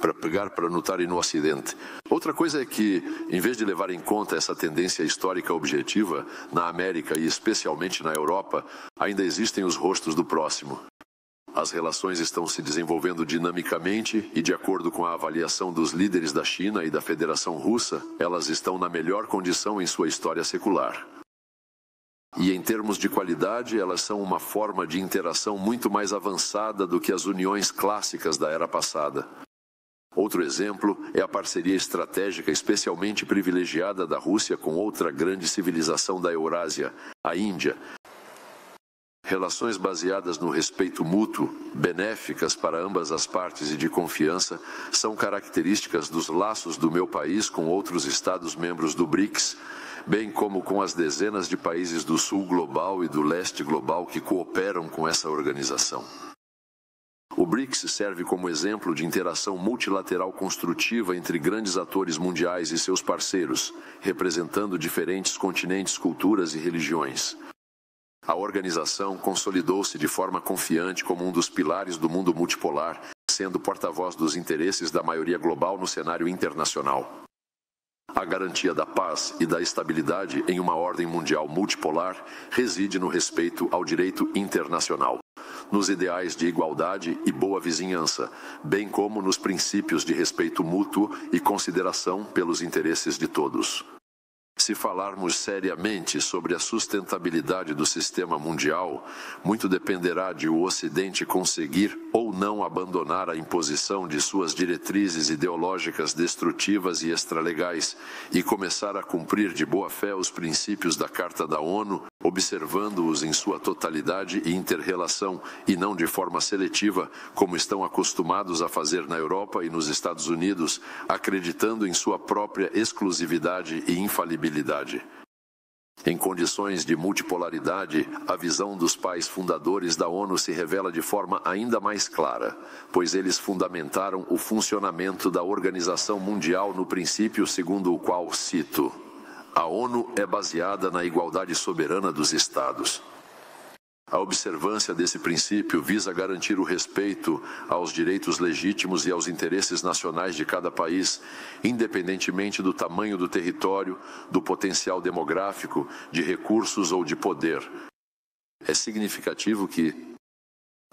para pegar para notar no Ocidente. Outra coisa é que, em vez de levar em conta essa tendência histórica objetiva, na América e especialmente na Europa, ainda existem os rostos do próximo. As relações estão se desenvolvendo dinamicamente e, de acordo com a avaliação dos líderes da China e da Federação Russa, elas estão na melhor condição em sua história secular. E em termos de qualidade, elas são uma forma de interação muito mais avançada do que as uniões clássicas da era passada. Outro exemplo é a parceria estratégica especialmente privilegiada da Rússia com outra grande civilização da Eurásia, a Índia. Relações baseadas no respeito mútuo, benéficas para ambas as partes e de confiança, são características dos laços do meu país com outros Estados-membros do BRICS, bem como com as dezenas de países do Sul global e do Leste global que cooperam com essa organização. O BRICS serve como exemplo de interação multilateral construtiva entre grandes atores mundiais e seus parceiros, representando diferentes continentes, culturas e religiões. A organização consolidou-se de forma confiante como um dos pilares do mundo multipolar, sendo porta-voz dos interesses da maioria global no cenário internacional. A garantia da paz e da estabilidade em uma ordem mundial multipolar reside no respeito ao direito internacional, nos ideais de igualdade e boa vizinhança, bem como nos princípios de respeito mútuo e consideração pelos interesses de todos. Se falarmos seriamente sobre a sustentabilidade do sistema mundial, muito dependerá de o Ocidente conseguir ou não abandonar a imposição de suas diretrizes ideológicas destrutivas e extralegais e começar a cumprir de boa fé os princípios da Carta da ONU, observando-os em sua totalidade e interrelação e não de forma seletiva, como estão acostumados a fazer na Europa e nos Estados Unidos, acreditando em sua própria exclusividade e infalibilidade. Em condições de multipolaridade, a visão dos pais fundadores da ONU se revela de forma ainda mais clara, pois eles fundamentaram o funcionamento da Organização Mundial no princípio segundo o qual, cito, a ONU é baseada na igualdade soberana dos Estados. A observância desse princípio visa garantir o respeito aos direitos legítimos e aos interesses nacionais de cada país, independentemente do tamanho do território, do potencial demográfico, de recursos ou de poder. É significativo que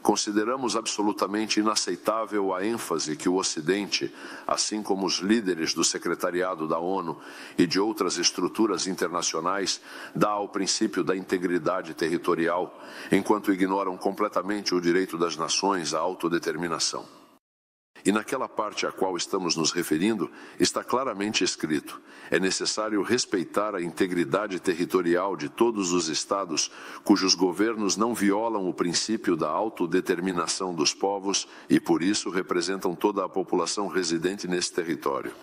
consideramos absolutamente inaceitável a ênfase que o Ocidente, assim como os líderes do Secretariado da ONU e de outras estruturas internacionais, dá ao princípio da integridade territorial, enquanto ignoram completamente o direito das nações à autodeterminação. E naquela parte a qual estamos nos referindo, está claramente escrito: é necessário respeitar a integridade territorial de todos os Estados cujos governos não violam o princípio da autodeterminação dos povos e, por isso, representam toda a população residente nesse território.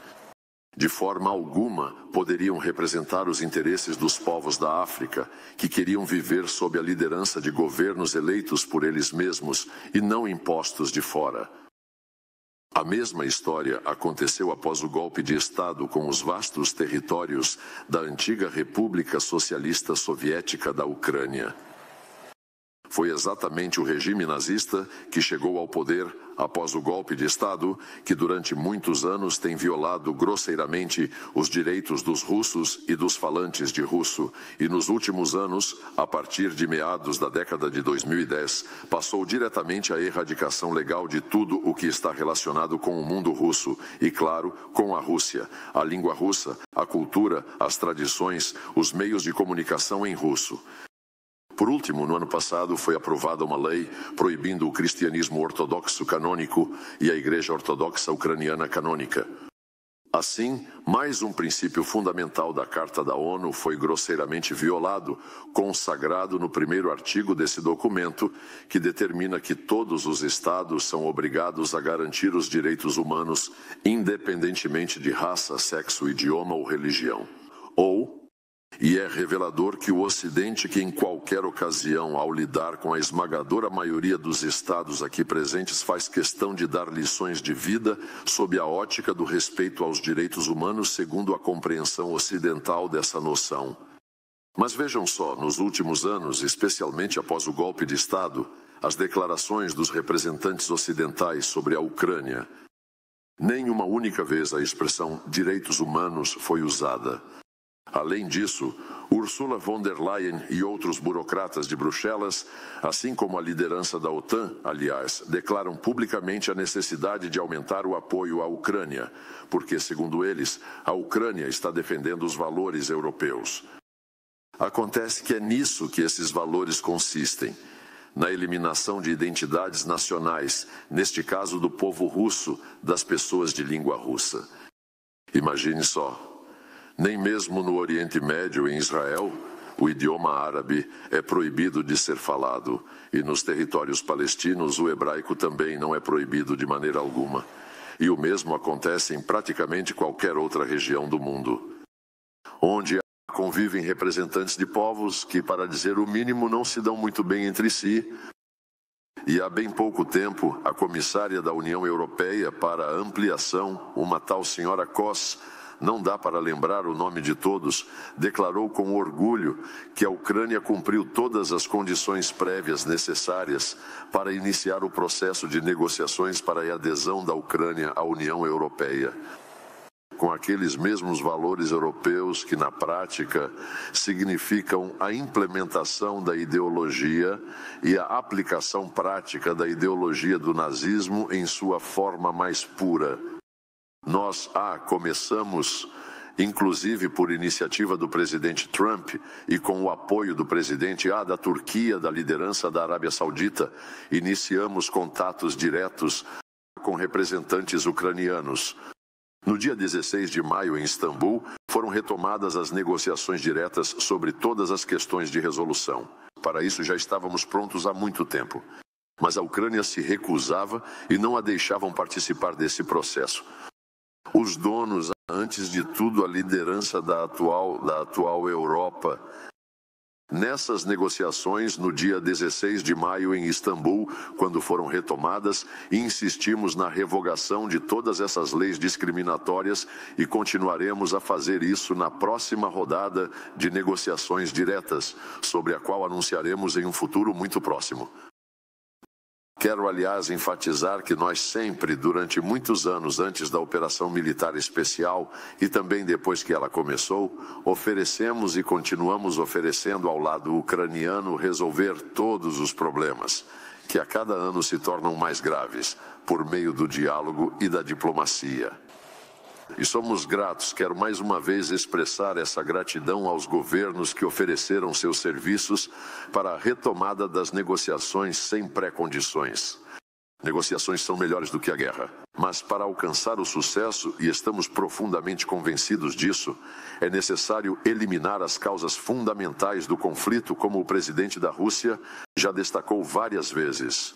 De forma alguma, poderiam representar os interesses dos povos da África, que queriam viver sob a liderança de governos eleitos por eles mesmos e não impostos de fora. A mesma história aconteceu após o golpe de Estado com os vastos territórios da antiga República Socialista Soviética da Ucrânia. Foi exatamente o regime nazista que chegou ao poder após o golpe de Estado, que durante muitos anos tem violado grosseiramente os direitos dos russos e dos falantes de russo, e nos últimos anos, a partir de meados da década de 2010, passou diretamente à erradicação legal de tudo o que está relacionado com o mundo russo e, claro, com a Rússia, a língua russa, a cultura, as tradições, os meios de comunicação em russo. Por último, no ano passado, foi aprovada uma lei proibindo o cristianismo ortodoxo canônico e a Igreja Ortodoxa Ucraniana canônica. Assim, mais um princípio fundamental da Carta da ONU foi grosseiramente violado, consagrado no primeiro artigo desse documento, que determina que todos os Estados são obrigados a garantir os direitos humanos, independentemente de raça, sexo, idioma ou religião. E é revelador que o Ocidente, que em qualquer ocasião, ao lidar com a esmagadora maioria dos Estados aqui presentes, faz questão de dar lições de vida sob a ótica do respeito aos direitos humanos segundo a compreensão ocidental dessa noção. Mas vejam só, nos últimos anos, especialmente após o golpe de Estado, as declarações dos representantes ocidentais sobre a Ucrânia, Nem uma única vez a expressão direitos humanos foi usada. Além disso, Ursula von der Leyen e outros burocratas de Bruxelas, assim como a liderança da OTAN, aliás, declaram publicamente a necessidade de aumentar o apoio à Ucrânia, porque, segundo eles, a Ucrânia está defendendo os valores europeus. Acontece que é nisso que esses valores consistem, na eliminação de identidades nacionais, neste caso do povo russo, das pessoas de língua russa. Imagine só. Nem mesmo no Oriente Médio, em Israel, o idioma árabe é proibido de ser falado, e nos territórios palestinos o hebraico também não é proibido de maneira alguma. E o mesmo acontece em praticamente qualquer outra região do mundo, onde convivem representantes de povos que, para dizer o mínimo, não se dão muito bem entre si. E há bem pouco tempo, a comissária da União Europeia para a Ampliação, uma tal senhora Koss, não dá para lembrar o nome de todos, declarou com orgulho que a Ucrânia cumpriu todas as condições prévias necessárias para iniciar o processo de negociações para a adesão da Ucrânia à União Europeia, com aqueles mesmos valores europeus que, na prática, significam a implementação da ideologia e a aplicação prática da ideologia do nazismo em sua forma mais pura. Nós começamos, inclusive por iniciativa do presidente Trump e com o apoio do presidente da Turquia, da liderança da Arábia Saudita, iniciamos contatos diretos com representantes ucranianos. No dia 16 de maio, em Istambul, foram retomadas as negociações diretas sobre todas as questões de resolução. Para isso já estávamos prontos há muito tempo. Mas a Ucrânia se recusava e não a deixavam participar desse processo. Os donos, antes de tudo, a liderança da atual Europa. Nessas negociações, no dia 16 de maio em Istambul, quando foram retomadas, insistimos na revogação de todas essas leis discriminatórias e continuaremos a fazer isso na próxima rodada de negociações diretas, sobre a qual anunciaremos em um futuro muito próximo. Quero, aliás, enfatizar que nós sempre, durante muitos anos antes da operação militar especial e também depois que ela começou, oferecemos e continuamos oferecendo ao lado ucraniano resolver todos os problemas, que a cada ano se tornam mais graves, por meio do diálogo e da diplomacia. E somos gratos, quero mais uma vez expressar essa gratidão aos governos que ofereceram seus serviços para a retomada das negociações sem pré-condições. Negociações são melhores do que a guerra, mas para alcançar o sucesso, e estamos profundamente convencidos disso, é necessário eliminar as causas fundamentais do conflito, como o presidente da Rússia já destacou várias vezes.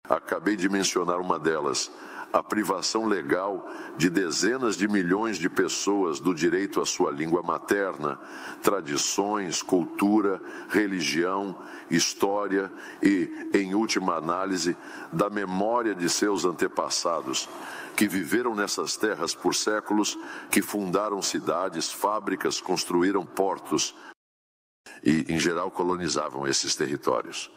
Acabei de mencionar uma delas, a privação legal de dezenas de milhões de pessoas do direito à sua língua materna, tradições, cultura, religião, história e, em última análise, da memória de seus antepassados, que viveram nessas terras por séculos, que fundaram cidades, fábricas, construíram portos e, em geral, colonizavam esses territórios.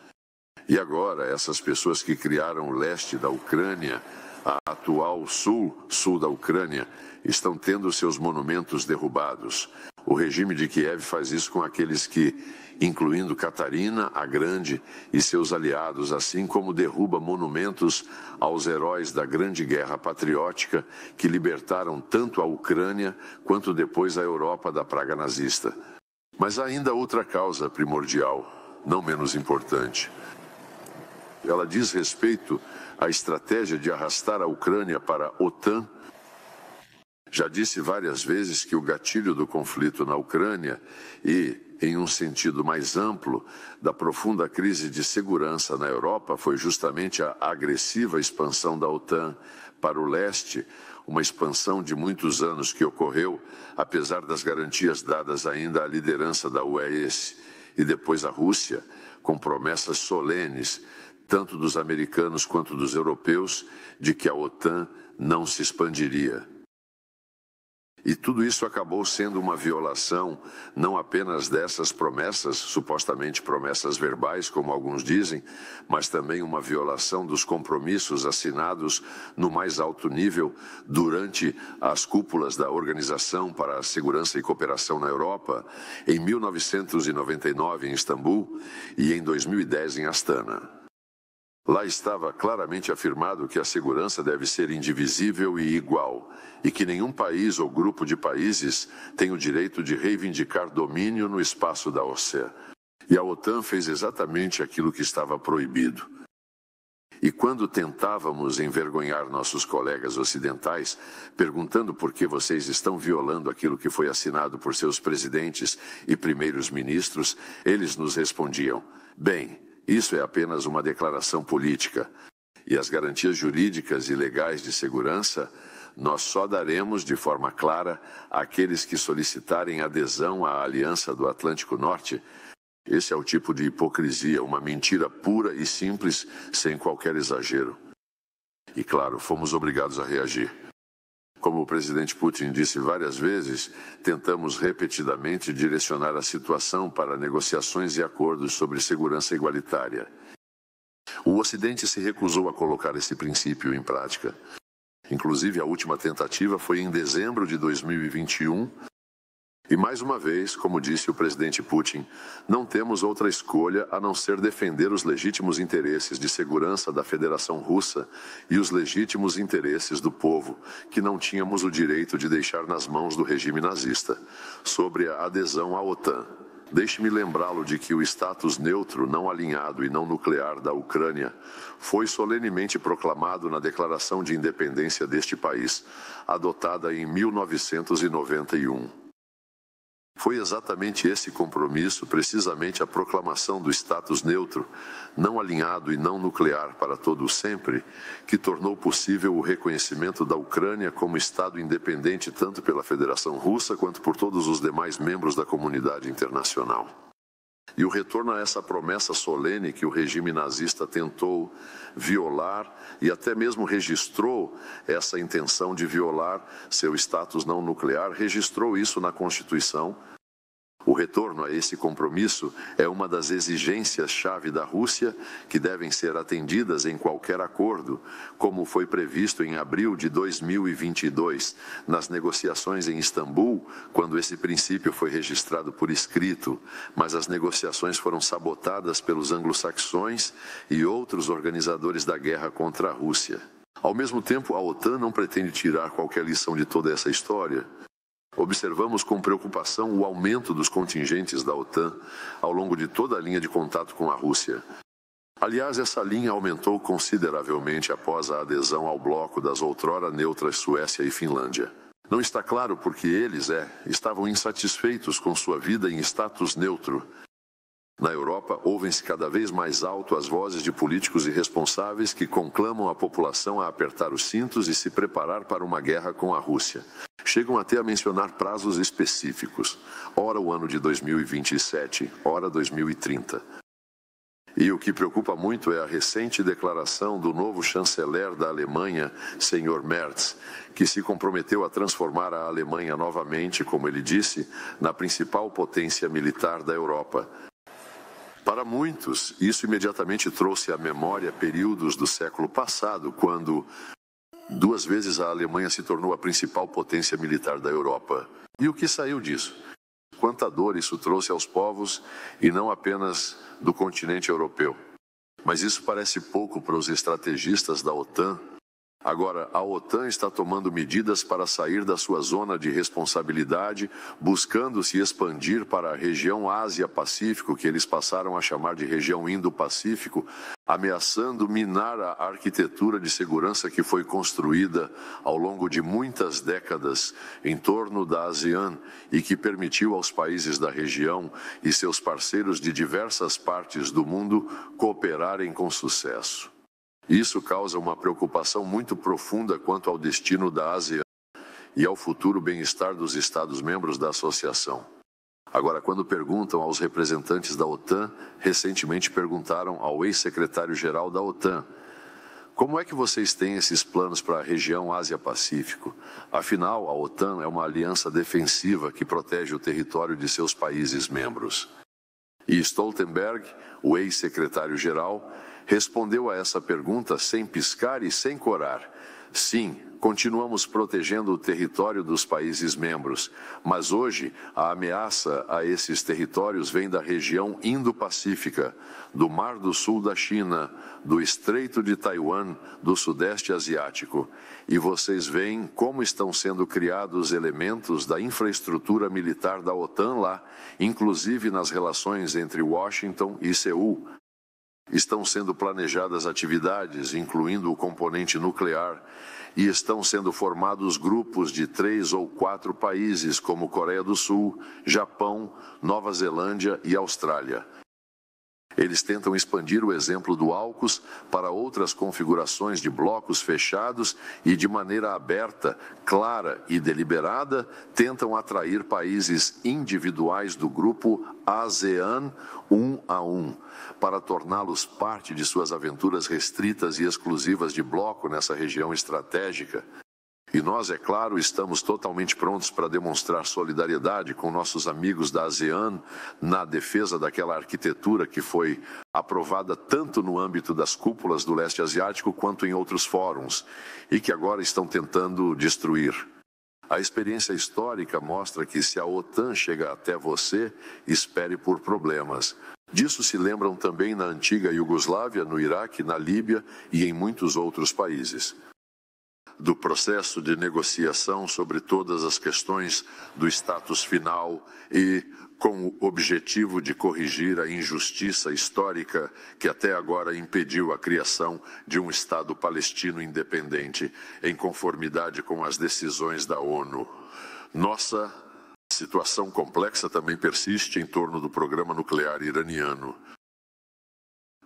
E agora, essas pessoas que criaram o leste da Ucrânia, a atual sul da Ucrânia, estão tendo seus monumentos derrubados. O regime de Kiev faz isso com aqueles que, incluindo Catarina a Grande e seus aliados, assim como derruba monumentos aos heróis da Grande Guerra Patriótica que libertaram tanto a Ucrânia quanto depois a Europa da praga nazista. Mas há ainda outra causa primordial, não menos importante. Ela diz respeito à estratégia de arrastar a Ucrânia para a OTAN. Já disse várias vezes que o gatilho do conflito na Ucrânia e, em um sentido mais amplo, da profunda crise de segurança na Europa foi justamente a agressiva expansão da OTAN para o leste, uma expansão de muitos anos que ocorreu, apesar das garantias dadas ainda à liderança da UES e depois à Rússia, com promessas solenes, tanto dos americanos quanto dos europeus, de que a OTAN não se expandiria. E tudo isso acabou sendo uma violação não apenas dessas promessas, supostamente promessas verbais, como alguns dizem, mas também uma violação dos compromissos assinados no mais alto nível durante as cúpulas da Organização para a Segurança e Cooperação na Europa, em 1999 em Istambul e em 2010 em Astana. Lá estava claramente afirmado que a segurança deve ser indivisível e igual, e que nenhum país ou grupo de países tem o direito de reivindicar domínio no espaço da OCE. E a OTAN fez exatamente aquilo que estava proibido. E quando tentávamos envergonhar nossos colegas ocidentais, perguntando por que vocês estão violando aquilo que foi assinado por seus presidentes e primeiros ministros, eles nos respondiam: bem, isso é apenas uma declaração política, e as garantias jurídicas e legais de segurança nós só daremos de forma clara àqueles que solicitarem adesão à Aliança do Atlântico Norte. Esse é o tipo de hipocrisia, uma mentira pura e simples, sem qualquer exagero. E claro, fomos obrigados a reagir. Como o presidente Putin disse várias vezes, tentamos repetidamente direcionar a situação para negociações e acordos sobre segurança igualitária. O Ocidente se recusou a colocar esse princípio em prática. Inclusive, a última tentativa foi em dezembro de 2021. E mais uma vez, como disse o presidente Putin, não temos outra escolha a não ser defender os legítimos interesses de segurança da Federação Russa e os legítimos interesses do povo, que não tínhamos o direito de deixar nas mãos do regime nazista, sobre a adesão à OTAN. Deixe-me lembrá-lo de que o status neutro, não alinhado e não nuclear da Ucrânia foi solenemente proclamado na Declaração de Independência deste país, adotada em 1991. Foi exatamente esse compromisso, precisamente a proclamação do status neutro, não alinhado e não nuclear para todo o sempre, que tornou possível o reconhecimento da Ucrânia como Estado independente tanto pela Federação Russa quanto por todos os demais membros da comunidade internacional. E o retorno a essa promessa solene que o regime nazista tentou violar e até mesmo registrou essa intenção de violar seu status não nuclear, registrou isso na Constituição. O retorno a esse compromisso é uma das exigências-chave da Rússia que devem ser atendidas em qualquer acordo, como foi previsto em abril de 2022, nas negociações em Istambul, quando esse princípio foi registrado por escrito, mas as negociações foram sabotadas pelos anglo-saxões e outros organizadores da guerra contra a Rússia. Ao mesmo tempo, a OTAN não pretende tirar qualquer lição de toda essa história. Observamos com preocupação o aumento dos contingentes da OTAN ao longo de toda a linha de contato com a Rússia. Aliás, essa linha aumentou consideravelmente após a adesão ao bloco das outrora neutras Suécia e Finlândia. Não está claro porque eles estavam insatisfeitos com sua vida em status neutro. Na Europa, ouvem-se cada vez mais alto as vozes de políticos irresponsáveis que conclamam a população a apertar os cintos e se preparar para uma guerra com a Rússia. Chegam até a mencionar prazos específicos, ora o ano de 2027, ora 2030. E o que preocupa muito é a recente declaração do novo chanceler da Alemanha, Sr. Merz, que se comprometeu a transformar a Alemanha novamente, como ele disse, na principal potência militar da Europa. Para muitos, isso imediatamente trouxe à memória períodos do século passado, quando 2 vezes a Alemanha se tornou a principal potência militar da Europa. E o que saiu disso? Quanta dor isso trouxe aos povos, e não apenas do continente europeu. Mas isso parece pouco para os estrategistas da OTAN. Agora, a OTAN está tomando medidas para sair da sua zona de responsabilidade, buscando se expandir para a região Ásia-Pacífico, que eles passaram a chamar de região Indo-Pacífico, ameaçando minar a arquitetura de segurança que foi construída ao longo de muitas décadas em torno da ASEAN e que permitiu aos países da região e seus parceiros de diversas partes do mundo cooperarem com sucesso. Isso causa uma preocupação muito profunda quanto ao destino da ASEAN e ao futuro bem-estar dos Estados-membros da associação. Agora, quando perguntam aos representantes da OTAN, recentemente perguntaram ao ex-secretário-geral da OTAN Como é que vocês têm esses planos para a região Ásia-Pacífico? Afinal, a OTAN é uma aliança defensiva que protege o território de seus países membros. E Stoltenberg, o ex-secretário-geral, respondeu a essa pergunta sem piscar e sem corar. Sim, continuamos protegendo o território dos países membros, mas hoje a ameaça a esses territórios vem da região Indo-Pacífica, do Mar do Sul da China, do Estreito de Taiwan, do Sudeste Asiático. E vocês veem como estão sendo criados elementos da infraestrutura militar da OTAN lá, inclusive nas relações entre Washington e Seul. Estão sendo planejadas atividades, incluindo o componente nuclear, e estão sendo formados grupos de 3 ou 4 países, como Coreia do Sul, Japão, Nova Zelândia e Austrália. Eles tentam expandir o exemplo do AUKUS para outras configurações de blocos fechados e, de maneira aberta, clara e deliberada, tentam atrair países individuais do grupo ASEAN 1 a 1, para torná-los parte de suas aventuras restritas e exclusivas de bloco nessa região estratégica. E nós, é claro, estamos totalmente prontos para demonstrar solidariedade com nossos amigos da ASEAN na defesa daquela arquitetura que foi aprovada tanto no âmbito das cúpulas do leste asiático quanto em outros fóruns e que agora estão tentando destruir. A experiência histórica mostra que se a OTAN chega até você, espere por problemas. Disso se lembram também na antiga Iugoslávia, no Iraque, na Líbia e em muitos outros países. Do processo de negociação sobre todas as questões do status final e com o objetivo de corrigir a injustiça histórica que até agora impediu a criação de um Estado palestino independente, em conformidade com as decisões da ONU. Nossa situação complexa também persiste em torno do programa nuclear iraniano.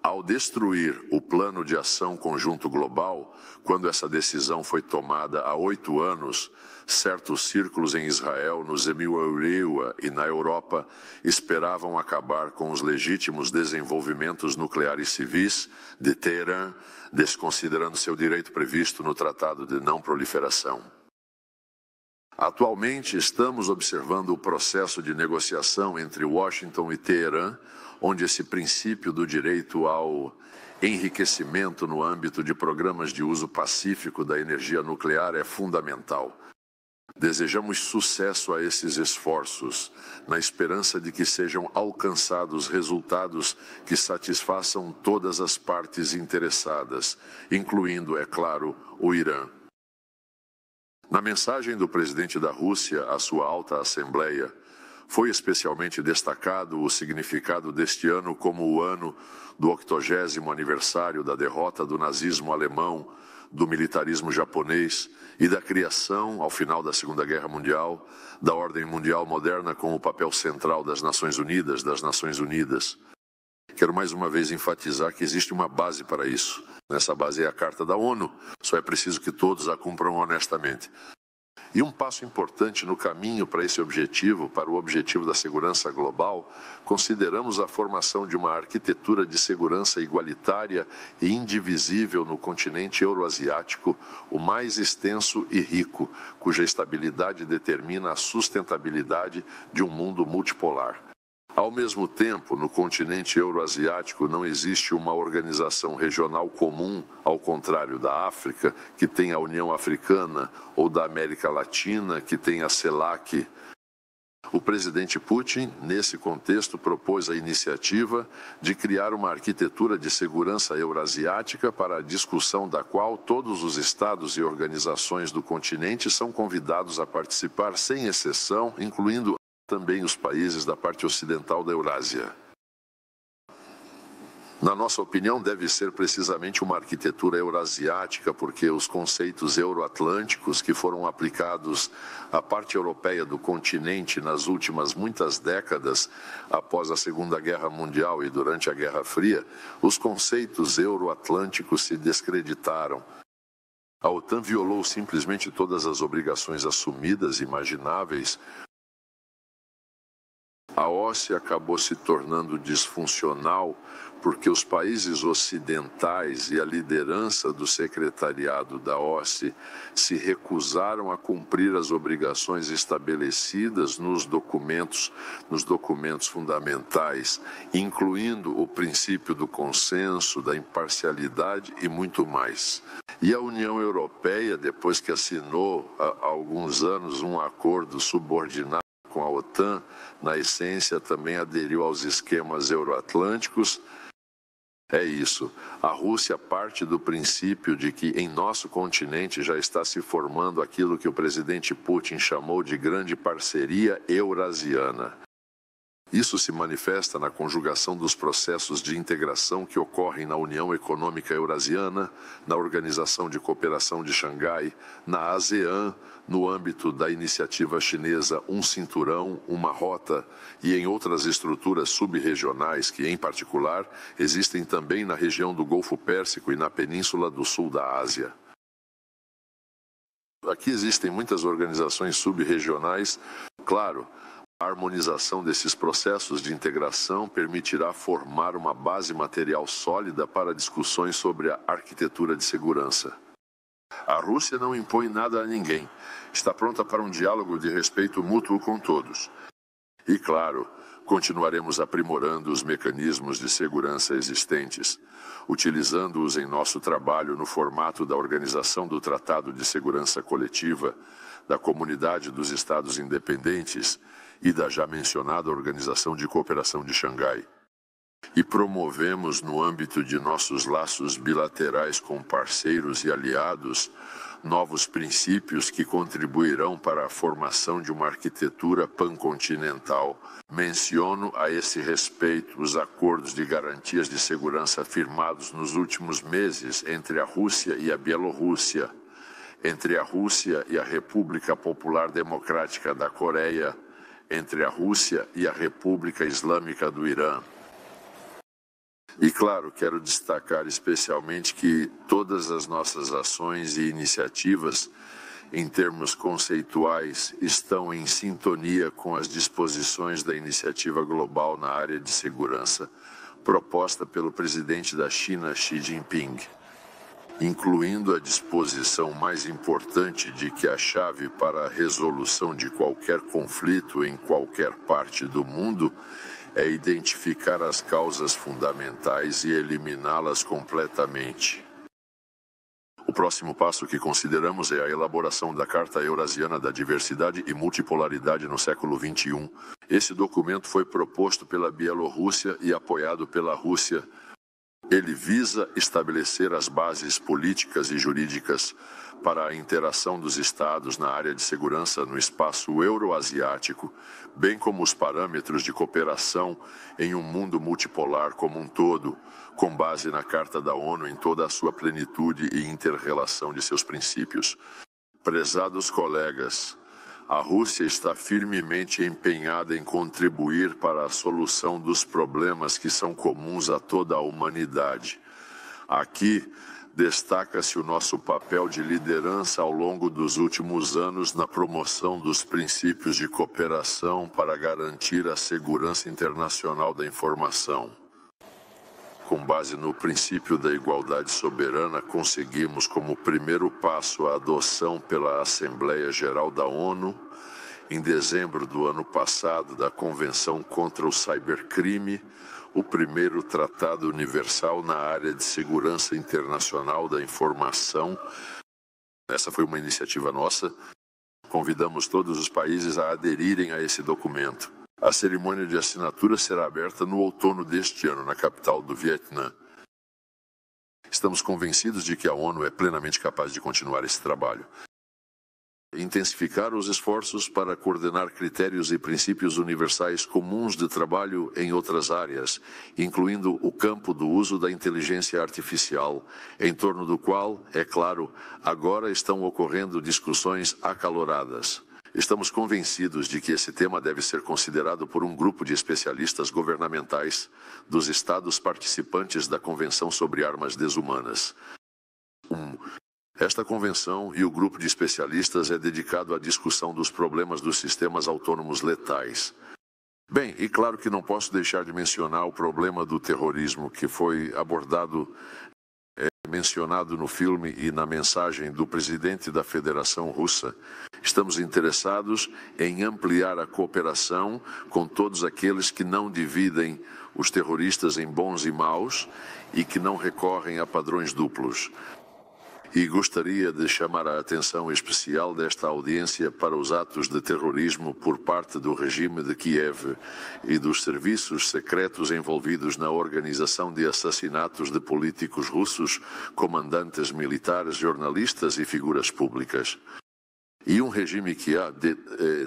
Ao destruir o Plano de Ação Conjunto Global, quando essa decisão foi tomada há 8 anos, certos círculos em Israel, no Zemil Ereua e na Europa esperavam acabar com os legítimos desenvolvimentos nucleares civis de Teherã, desconsiderando seu direito previsto no Tratado de Não Proliferação. Atualmente, estamos observando o processo de negociação entre Washington e Teherã, onde esse princípio do direito ao enriquecimento no âmbito de programas de uso pacífico da energia nuclear é fundamental. Desejamos sucesso a esses esforços, na esperança de que sejam alcançados resultados que satisfaçam todas as partes interessadas, incluindo, é claro, o Irã. Na mensagem do presidente da Rússia à sua alta assembleia, foi especialmente destacado o significado deste ano como o ano do 80º aniversário da derrota do nazismo alemão, do militarismo japonês e da criação, ao final da Segunda Guerra Mundial, da ordem mundial moderna com o papel central das Nações Unidas. Quero mais uma vez enfatizar que existe uma base para isso. Nessa base é a Carta da ONU, só é preciso que todos a cumpram honestamente. E um passo importante no caminho para esse objetivo, para o objetivo da segurança global, consideramos a formação de uma arquitetura de segurança igualitária e indivisível no continente euroasiático, o mais extenso e rico, cuja estabilidade determina a sustentabilidade de um mundo multipolar. Ao mesmo tempo, no continente euroasiático não existe uma organização regional comum, ao contrário da África, que tem a União Africana, ou da América Latina, que tem a CELAC. O presidente Putin, nesse contexto, propôs a iniciativa de criar uma arquitetura de segurança eurasiática para a discussão da qual todos os estados e organizações do continente são convidados a participar sem exceção, incluindo também os países da parte ocidental da Eurásia. Na nossa opinião, deve ser precisamente uma arquitetura eurasiática, porque os conceitos euroatlânticos que foram aplicados à parte europeia do continente nas últimas muitas décadas, após a Segunda Guerra Mundial e durante a Guerra Fria, os conceitos euroatlânticos se descreditaram. A OTAN violou simplesmente todas as obrigações assumidas, imagináveis, A OSCE acabou se tornando disfuncional porque os países ocidentais e a liderança do secretariado da OSCE se recusaram a cumprir as obrigações estabelecidas nos documentos fundamentais, incluindo o princípio do consenso, da imparcialidade e muito mais. E a União Europeia, depois que assinou há alguns anos um acordo subordinado com a OTAN, na essência também aderiu aos esquemas euroatlânticos. É isso. A Rússia parte do princípio de que em nosso continente já está se formando aquilo que o presidente Putin chamou de grande parceria eurasiana. Isso se manifesta na conjugação dos processos de integração que ocorrem na União Econômica Eurasiana, na Organização de Cooperação de Xangai, na ASEAN, no âmbito da iniciativa chinesa Um Cinturão, Uma Rota e em outras estruturas subregionais que, em particular, existem também na região do Golfo Pérsico e na Península do Sul da Ásia. Aqui existem muitas organizações subregionais, claro. A harmonização desses processos de integração permitirá formar uma base material sólida para discussões sobre a arquitetura de segurança. A Rússia não impõe nada a ninguém. Está pronta para um diálogo de respeito mútuo com todos. E, claro, continuaremos aprimorando os mecanismos de segurança existentes, utilizando-os em nosso trabalho no formato da Organização do Tratado de Segurança Coletiva, da Comunidade dos Estados Independentes e da já mencionada Organização de Cooperação de Xangai. E promovemos, no âmbito de nossos laços bilaterais com parceiros e aliados, novos princípios que contribuirão para a formação de uma arquitetura pancontinental. Menciono a esse respeito os acordos de garantias de segurança firmados nos últimos meses entre a Rússia e a Bielorrússia, entre a Rússia e a República Popular Democrática da Coreia, entre a Rússia e a República Islâmica do Irã. E, claro, quero destacar especialmente que todas as nossas ações e iniciativas, em termos conceituais, estão em sintonia com as disposições da Iniciativa Global na área de segurança, proposta pelo presidente da China, Xi Jinping, incluindo a disposição mais importante de que a chave para a resolução de qualquer conflito em qualquer parte do mundo é identificar as causas fundamentais e eliminá-las completamente. O próximo passo que consideramos é a elaboração da Carta Eurasiana da Diversidade e Multipolaridade no século XXI. Esse documento foi proposto pela Bielorrússia e apoiado pela Rússia. Ele visa estabelecer as bases políticas e jurídicas para a interação dos Estados na área de segurança no espaço euroasiático, bem como os parâmetros de cooperação em um mundo multipolar como um todo, com base na Carta da ONU em toda a sua plenitude e inter-relação de seus princípios. Prezados colegas, a Rússia está firmemente empenhada em contribuir para a solução dos problemas que são comuns a toda a humanidade. Aqui, destaca-se o nosso papel de liderança ao longo dos últimos anos na promoção dos princípios de cooperação para garantir a segurança internacional da informação. Com base no princípio da igualdade soberana, conseguimos como primeiro passo a adoção pela Assembleia Geral da ONU, em dezembro do ano passado, da Convenção contra o Cybercrime, o primeiro tratado universal na área de segurança internacional da informação. Essa foi uma iniciativa nossa. Convidamos todos os países a aderirem a esse documento. A cerimônia de assinatura será aberta no outono deste ano, na capital do Vietnã. Estamos convencidos de que a ONU é plenamente capaz de continuar esse trabalho. Intensificar os esforços para coordenar critérios e princípios universais comuns de trabalho em outras áreas, incluindo o campo do uso da inteligência artificial, em torno do qual, é claro, agora estão ocorrendo discussões acaloradas. Estamos convencidos de que esse tema deve ser considerado por um grupo de especialistas governamentais dos Estados participantes da Convenção sobre Armas Desumanas. Esta convenção e o grupo de especialistas é dedicado à discussão dos problemas dos sistemas autônomos letais. Bem, e claro que não posso deixar de mencionar o problema do terrorismo que foi abordado, mencionado no filme e na mensagem do presidente da Federação Russa. Estamos interessados em ampliar a cooperação com todos aqueles que não dividem os terroristas em bons e maus e que não recorrem a padrões duplos. E gostaria de chamar a atenção especial desta audiência para os atos de terrorismo por parte do regime de Kiev e dos serviços secretos envolvidos na organização de assassinatos de políticos russos, comandantes militares, jornalistas e figuras públicas. E um regime que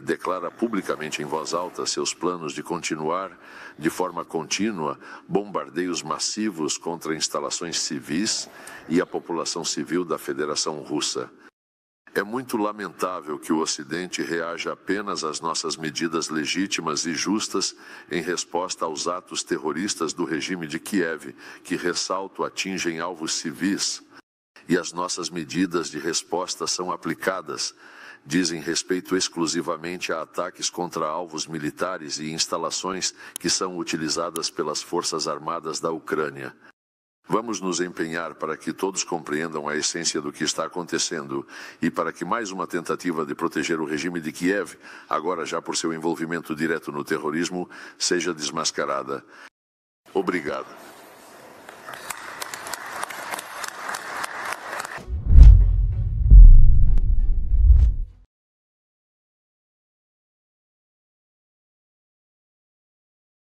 declara publicamente em voz alta seus planos de continuar, de forma contínua, bombardeios massivos contra instalações civis e a população civil da Federação Russa. É muito lamentável que o Ocidente reaja apenas às nossas medidas legítimas e justas em resposta aos atos terroristas do regime de Kiev, que, ressalto, atingem alvos civis, e as nossas medidas de resposta são aplicadas dizem respeito exclusivamente a ataques contra alvos militares e instalações que são utilizadas pelas Forças Armadas da Ucrânia. Vamos nos empenhar para que todos compreendam a essência do que está acontecendo e para que mais uma tentativa de proteger o regime de Kiev, agora já por seu envolvimento direto no terrorismo, seja desmascarada. Obrigado.